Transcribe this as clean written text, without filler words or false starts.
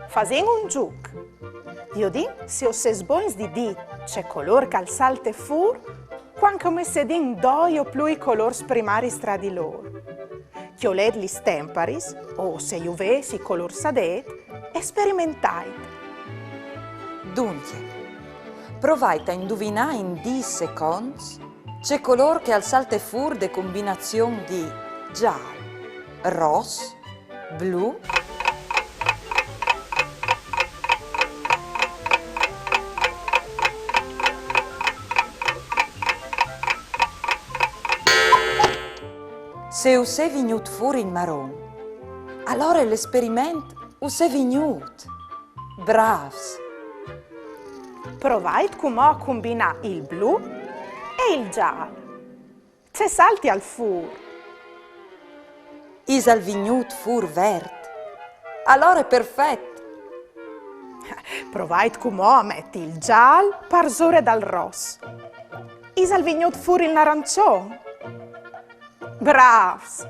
Fazen un giuc. Io di, se ho ses boins di c'è color calzalte fur, quan come se din doi o plui colors primari tra di loro. Chioled li stemparis, o se io vesi color sadet, esperimentait. Dunque, provate a indovinare in 10 secondi c'è color che al salte fur de combinazione di giallo, rosso, blu. Se us è vegnut fuori il marron, allora l'esperimento us è vegnut. Bravs! Provait come a combinare il blu e il giallo. C'è salti al fur. Is al vegnut fur vert. Allora è perfetto. Provait come a metti il giallo parsore dal rosso. Is al vegnut fur il narancione. Bravs!